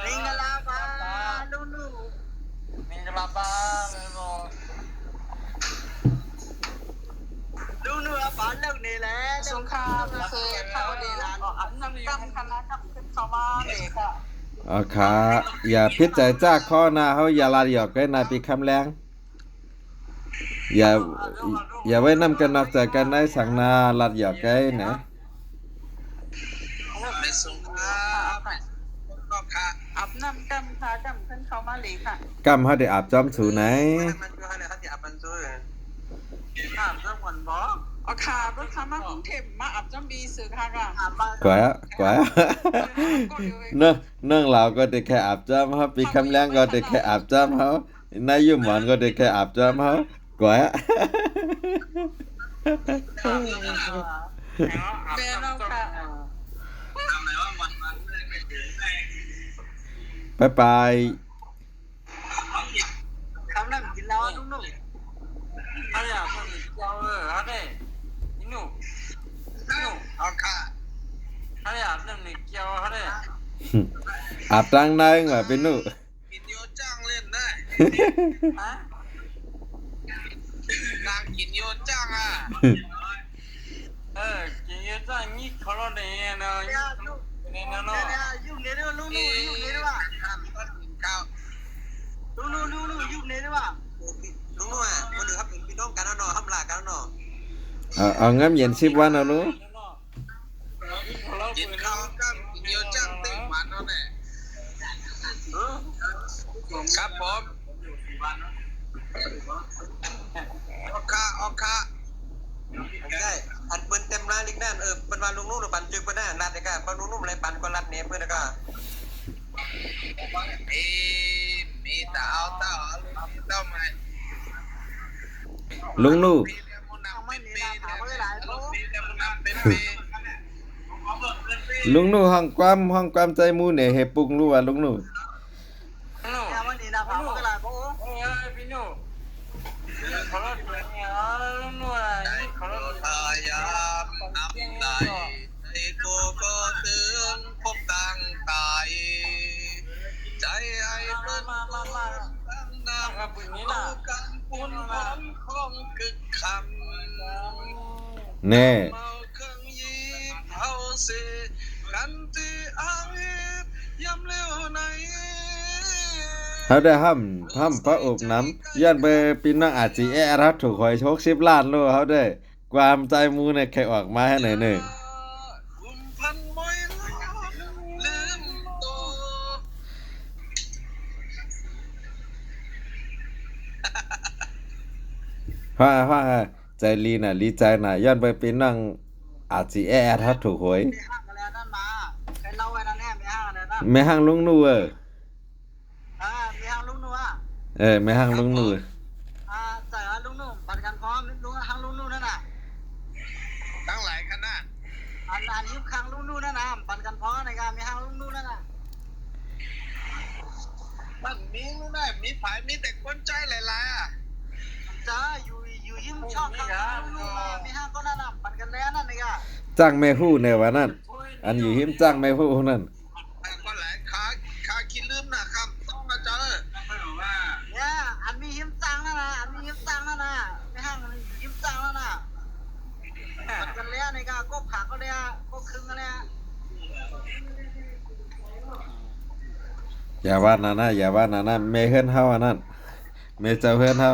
Mingalaba, Lulu. Mingalaba, Lulu apa lâu nè lẽ. สงครามเคยเข้าเดลานอันนำกำคณะกับขึ้นเข้ามาเลยค่ะ อ๋อค่ะอย่าพิจารณาข้อหน้าเขาอย่าลาหยอกกันนายปีคำแรงอย่าไว้นำกันนอกจากกันได้สั่งนาลัดหยอกกันนะ ไม่สงครามก็ค่ะ อับนำกำค่ะกำขึ้นเข้ามาเลยค่ะ กำเขาได้อาบจอมสูไหน มันคืออะไรเขาจะอับมันซื้อ เรื่องวันบ่ เอาค่ะรถคามากรุงเทพมาอับจำบีสื่อค่ะค่ะ กว่าเนื่องเราก็ได้แค่อาบจอมเขาปีคำแรงก็ได้แค่อาบจอมเขานายยุ่หมอนก็ได้แค่อาบจอมเขากว่า แม่เราค่ะ ทำอะไรว่าวันไม่ได้ไปถึงไง ไป Không làm gì lo đúng không? เขาอยากคนเจ้าเขาได้นี่หนูเอาค่ะเขาอยากเรื่องนี้เกี่ยวเขาได้ อาบตังได้เหรอเป็นหนู กินโยจ้างเล่นได้ฮะนางกินโยจ้างอ่ะกินโยจ้างนี่เขาเราได้เนาะนี่เนาะ Dùng nè đó, Lulu, dùng nè đó bà. ข้าว Lulu, dùng nè đó bà. ลุงนุ่อ่ะวันหนึ่งครับเป็นพี่น้องกันแล้วเนาะทำลากันแล้วเนาะ เอางั้นเย็น10 วันเอาลูก กินข้าวกันกินโยจ้างเต็มวันแล้วแหละครับผมออกค่ะใช่อัดเปิ้นเต็มร้านอีกนั่นเป็นวันลุงนุ่มหรือปันจึกเป็นหน้ารัดเลยค่ะปันลุงนุ่มอะไรปันก็รัดเนี้ยเพื่อนก็มีเต้าเต้าไหม ลุงนู่ Không mấy nè nào thảo với lại bố. ลุงนู่ห้องความใจมูเนี่ยเฮปุงรู้ว่าลุงนู่ Nhà mấy nè nào thảo với lại bố. พี่นุ่มเขาเราดูเนี่ยลุงนุ่มอะไรเขาเราดูพยายามทำได้ไอ้โกก็เตือนพบตั้งตายใจไอ้เปิ้ลตั้งน้ำเอากันปุ่นความของกึกคำ แน่ เมาเครื่องยีบเฮาเสกันที่อ่างย้ำเร็วไหน เขาได้ห้ำพระอบน้ำย้อนไปปีน้องอาจีรับถูกหอยโชค10 ล้านโลเขาได้ความใจมูเนี่ยใครออกมาให้หน่อยหนึ่ง กุมพันมอยลืมโต ว่าใจลีน่ะลีใจน่ะย้อนไปปีน้องอาจีรับถูกหวย Mẹ hàng cái này nó mà. Cái lâu này nó nè, mẹ hàng này nó. แม่ห้างลุงนู่ Mẹ hàng Lulu à. แม่ห้างลุงนู่ Trời ơi Lulu, bạn cần có hàng Lulu nữa nè. ตั้งหลายคณะ Anh hiếp hàng Lulu nữa nè, bạn cần có này cả mẹ hàng Lulu nữa nè. มันมีนู่นน่ะมีผายมีแต่คนใจหลายๆอ่ะ Trờiอยู่ยิ้มชอบhàng Lulu mẹ hàng có nè, bạn cần lẽ nè này cả. จ้างแม่ฮู้ในวันนั้นอันอยู่หิมจ้างแม่ฮู้นั่น แต่คนหลายขาคิดลืมนะครับต้องมาเจอ Nha, anh mi hiếm tăng đó nè, anh mi hiếm tăng đó nè. Mẹ hàng hiếm tăng đó nè. Bạn cần lẽ này cả, có phạt có lẽ, có khưng có lẽ. อย่าว่านั่นนะอย่าว่านั่นนะแม่เฮือนเฮาอันนั้นแม่เจ้าเฮือนเฮา